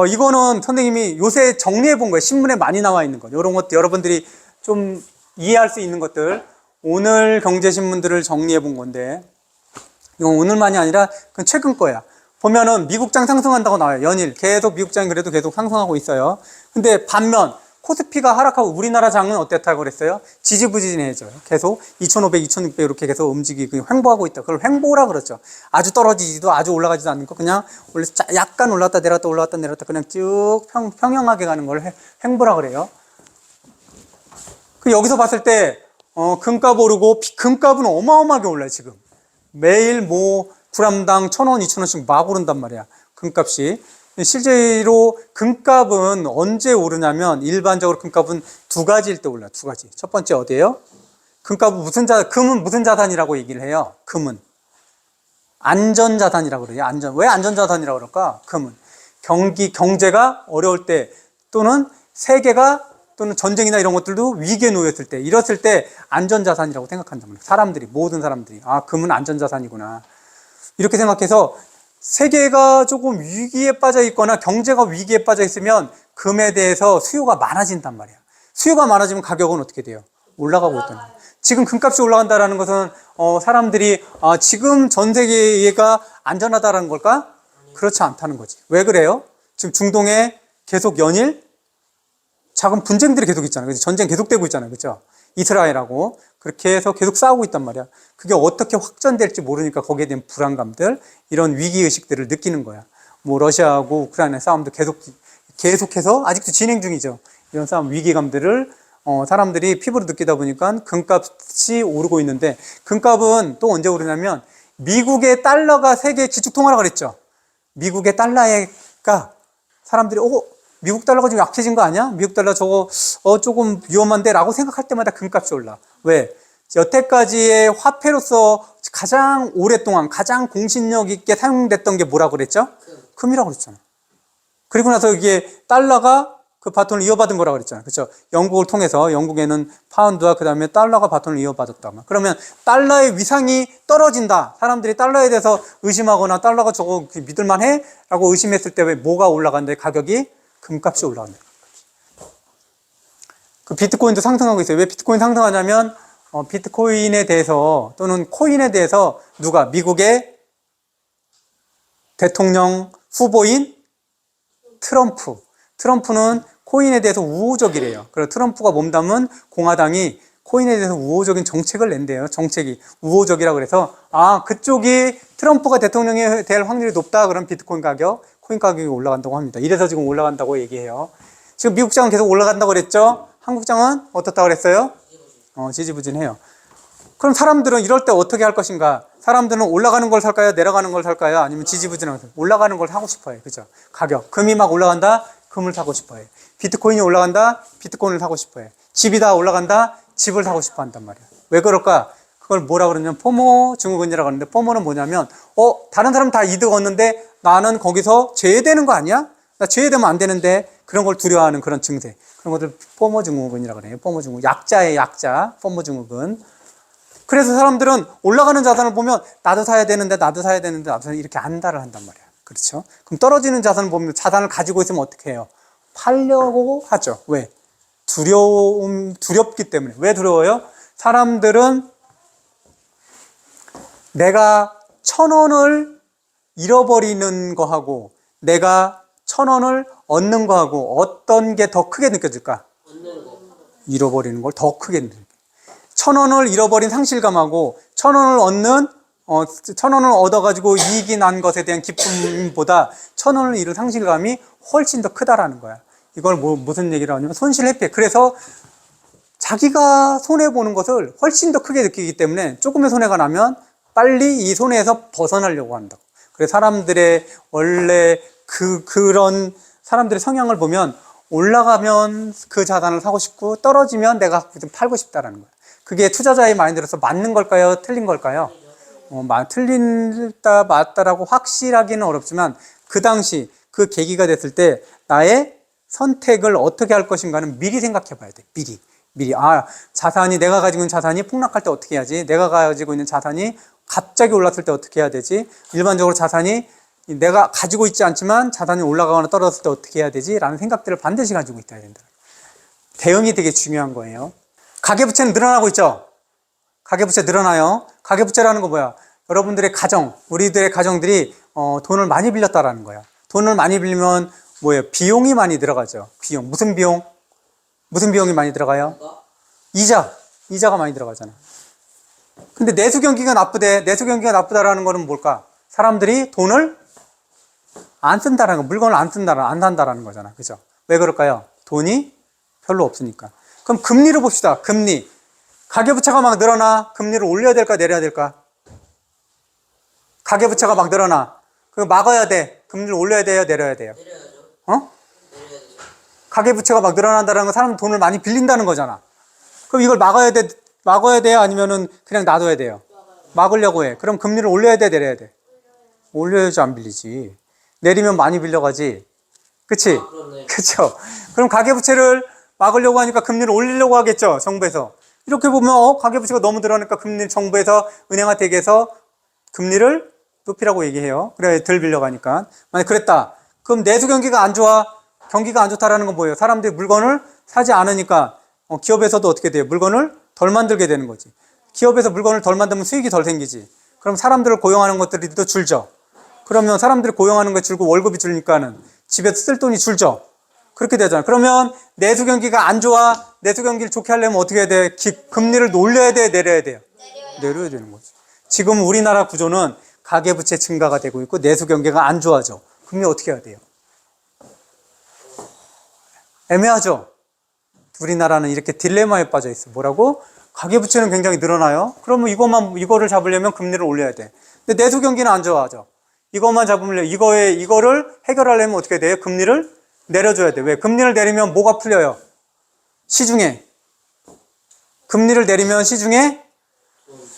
이거는 선생님이 요새 정리해 본 거예요. 신문에 많이 나와 있는 것. 이런 것도 여러분들이 좀 이해할 수 있는 것들. 오늘 경제신문들을 정리해 본 건데, 이건 오늘만이 아니라 그건 최근 거야. 보면은 미국장 상승한다고 나와요. 연일. 계속 미국장이 그래도 계속 상승하고 있어요. 근데 반면, 코스피가 하락하고 우리나라 장은 어땠다고 그랬어요? 지지부진해져요. 계속 2,500, 2,600 이렇게 계속 움직이고 횡보하고 있다. 그걸 횡보라 그러죠. 아주 떨어지지도 아주 올라가지도 않는 거 그냥 원래 약간 올랐다 내렸다 올라갔다 내렸다 그냥 쭉 평형하게 가는 걸 횡보라 그래요. 여기서 봤을 때 금값 오르고 금값은 어마어마하게 올라요. 지금 매일 뭐 g당 1,000원, 2,000원씩 막 오른단 말이야. 금값이. 실제로 금값은 언제 오르냐면 일반적으로 금값은 두 가지일 때 올라요. 두 가지. 첫 번째 어디예요? 금은 무슨 자산이라고 얘기를 해요? 금은 안전자산이라고 그래요. 왜 안전자산이라고 그럴까? 금은 경제가 어려울 때 또는 세계가 또는 전쟁이나 이런 것들도 위기에 놓였을 때 이랬을 때 안전자산이라고 생각한단 말이에요. 모든 사람들이 금은 안전자산이구나 이렇게 생각해서 세계가 조금 위기에 빠져 있거나 경제가 위기에 빠져 있으면 금에 대해서 수요가 많아진단 말이야. 수요가 많아지면 가격은 어떻게 돼요? 올라가고 있다는 거예요. 지금 금값이 올라간다는 것은 사람들이 지금 전 세계가 안전하다는 걸까? 그렇지 않다는 거지. 왜 그래요? 지금 중동에 계속 연일 작은 분쟁들이 계속 있잖아요. 그치? 전쟁 계속되고 있잖아요. 그렇죠? 이스라엘하고 그렇게 해서 계속 싸우고 있단 말이야. 그게 어떻게 확전될지 모르니까 거기에 대한 불안감들, 이런 위기의식들을 느끼는 거야. 뭐 러시아하고 우크라이나 싸움도 계속해서 아직도 진행 중이죠. 이런 싸움 위기감들을 사람들이 피부로 느끼다 보니까 금값이 오르고 있는데, 금값은 또 언제 오르냐면 미국의 달러가 세계 기축통화라고 그랬죠. 미국의 달러가 사람들이 미국 달러가 좀 약해진 거 아니야? 미국 달러 저거 조금 위험한데 라고 생각할 때마다 금값이 올라. 왜? 여태까지의 화폐로서 가장 오랫동안 가장 공신력 있게 사용됐던 게 뭐라고 그랬죠? 금이라고 그랬잖아. 그리고 나서 이게 달러가 그 바톤을 이어받은 거라고 그랬잖아요. 그렇죠? 영국을 통해서 영국에는 파운드와 그 다음에 달러가 바톤을 이어받았다. 그러면 달러의 위상이 떨어진다. 사람들이 달러에 대해서 의심하거나 달러가 저거 믿을만해? 라고 의심했을 때 왜 뭐가 올라간다? 가격이? 금값이 올라간다. 그 비트코인도 상승하고 있어요. 왜 비트코인 상승하냐면 비트코인에 대해서 또는 코인에 대해서 누가? 미국의 대통령 후보인 트럼프는 코인에 대해서 우호적이래요. 그래서 트럼프가 몸담은 공화당이 코인에 대해서 우호적인 정책을 낸대요. 정책이 우호적이라고 그래서 그쪽이 트럼프가 대통령이 될 확률이 높다. 그럼 비트코인 가격, 코인 가격이 올라간다고 합니다. 이래서 지금 올라간다고 얘기해요. 지금 미국장은 계속 올라간다고 그랬죠? 한국장은 어떻다고 그랬어요? 지지부진해요. 그럼 사람들은 이럴 때 어떻게 할 것인가? 사람들은 올라가는 걸 살까요? 내려가는 걸 살까요? 아니면 지지부진한 걸? 올라가는 걸 사고 싶어요. 그죠? 가격. 금이 막 올라간다? 금을 사고 싶어요. 비트코인이 올라간다? 비트코인을 사고 싶어요. 집이 다 올라간다? 집을 사고 싶어 한단 말이야. 왜 그럴까? 그걸 뭐라 그러냐면 포모 증후군이라고 하는데, 포모는 뭐냐면 다른 사람 다 이득 얻는데 나는 거기서 제외되는 거 아니야? 나 제외되면 안 되는데, 그런 걸 두려워하는 그런 증세. 그런 것들 포모 증후군이라고 그래요. 포모 증후군. 약자의 약자. 포모 증후군. 그래서 사람들은 올라가는 자산을 보면 나도 사야 되는데 이렇게 안달을 한단 말이야. 그렇죠? 그럼 떨어지는 자산을 보면 자산을 가지고 있으면 어떻게 해요? 팔려고 하죠. 왜? 두렵기 때문에. 왜 두려워요? 사람들은 내가 1,000원을 잃어버리는 거하고 내가 1,000원을 얻는 거하고 어떤 게 더 크게 느껴질까? 잃어버리는 걸 더 크게 느껴요. 1,000원을 잃어버린 상실감하고 1,000원을 얻어가지고 이익이 난 것에 대한 기쁨보다 1,000원을 잃은 상실감이 훨씬 더 크다라는 거야. 이걸 무슨 얘기를 하냐면 손실회피. 그래서 자기가 손해보는 것을 훨씬 더 크게 느끼기 때문에 조금의 손해가 나면 빨리 이 손해에서 벗어나려고 한다고. 그래서 사람들의 원래 그런 사람들의 성향을 보면 올라가면 그 자산을 사고 싶고 떨어지면 내가 좀 팔고 싶다라는 거야. 그게 투자자의 마인드로서 맞는 걸까요? 틀린 걸까요? 틀린다 맞다라고 확실하기는 어렵지만 그 당시 그 계기가 됐을 때 나의 선택을 어떻게 할 것인가는 미리 생각해 봐야 돼. 미리 내가 가지고 있는 자산이 폭락할 때 어떻게 해야지? 내가 가지고 있는 자산이 갑자기 올랐을 때 어떻게 해야 되지? 일반적으로 자산이 내가 가지고 있지 않지만 자산이 올라가거나 떨어졌을 때 어떻게 해야 되지? 라는 생각들을 반드시 가지고 있어야 된다. 대응이 되게 중요한 거예요. 가계부채는 늘어나고 있죠? 가계부채 늘어나요. 가계부채라는 거 뭐야? 여러분들의 가정, 우리들의 가정들이 돈을 많이 빌렸다라는 거야. 돈을 많이 빌리면 뭐예요? 비용이 많이 들어가죠. 비용. 무슨 비용? 무슨 비용이 많이 들어가요? 이자가 많이 들어가잖아. 근데 내수 경기가 나쁘대. 내수 경기가 나쁘다라는 거는 뭘까? 사람들이 돈을 안 쓴다라는 거, 물건을 안 산다라는 거잖아. 그죠? 왜 그럴까요? 돈이 별로 없으니까. 그럼 금리를 봅시다. 금리. 가계부채가 막 늘어나. 금리를 올려야 될까, 내려야 될까? 가계부채가 막 늘어나. 그거 막아야 돼. 금리를 올려야 돼요, 내려야 돼요? 내려야죠. 어? 내려야죠. 가계부채가 막 늘어난다는 건 사람 돈을 많이 빌린다는 거잖아. 그럼 이걸 막아야 돼요? 아니면은 그냥 놔둬야 돼요? 막으려고 해. 그럼 금리를 올려야 돼, 내려야 돼? 올려야지, 안 빌리지. 내리면 많이 빌려가지. 그치? 그렇네. 그쵸? 그럼 가계부채를 막으려고 하니까 금리를 올리려고 하겠죠, 정부에서. 이렇게 보면, 가계부채가 너무 늘어나니까 정부에서 은행한테 얘기해서 금리를 높이라고 얘기해요. 그래, 덜 빌려가니까. 만약 그랬다. 그럼 내수 경기가 안 좋아. 경기가 안 좋다라는 건 뭐예요? 사람들이 물건을 사지 않으니까 기업에서도 어떻게 돼요? 물건을 덜 만들게 되는 거지. 기업에서 물건을 덜 만들면 수익이 덜 생기지. 그럼 사람들을 고용하는 것들이 또 줄죠. 그러면 사람들이 고용하는 거 줄고 월급이 줄니까는 집에서 쓸 돈이 줄죠. 그렇게 되잖아. 그러면 내수 경기가 안 좋아. 내수 경기를 좋게 하려면 어떻게 해야 돼? 금리를 올려야 돼, 내려야 돼요? 내려야 되는 거지. 지금 우리나라 구조는 가계부채 증가가 되고 있고 내수 경기가 안 좋아져. 금리 어떻게 해야 돼요? 애매하죠? 우리나라는 이렇게 딜레마에 빠져 있어. 뭐라고? 가계부채는 굉장히 늘어나요. 그러면 이거를 잡으려면 금리를 올려야 돼. 근데 내수 경기는 안 좋아져. 이것만 잡으면 이거를 해결하려면 어떻게 돼요? 금리를 내려줘야 돼. 왜? 금리를 내리면 뭐가 풀려요? 시중에. 금리를 내리면 시중에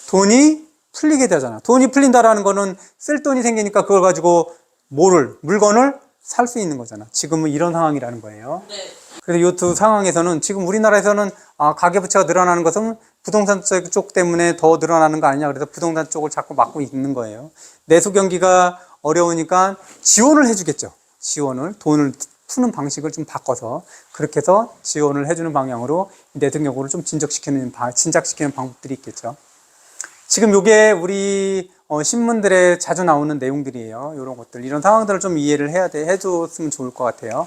돈이 풀리게 되잖아. 돈이 풀린다라는 거는 쓸 돈이 생기니까 그걸 가지고 물건을 살 수 있는 거잖아. 지금은 이런 상황이라는 거예요. 네. 그래서 이 두 상황에서는 지금 우리나라에서는 가계부채가 늘어나는 것은 부동산 쪽 때문에 더 늘어나는 거 아니냐. 그래서 부동산 쪽을 자꾸 막고 있는 거예요. 내수 경기가 어려우니까 지원을 해주겠죠. 돈을 푸는 방식을 좀 바꿔서 그렇게 해서 지원을 해주는 방향으로 내수 경고를 좀 진작시키는 방법들이 있겠죠. 지금 요게 우리 신문들에 자주 나오는 내용들이에요. 이런 것들, 이런 상황들을 좀 이해를 해줬으면 좋을 것 같아요.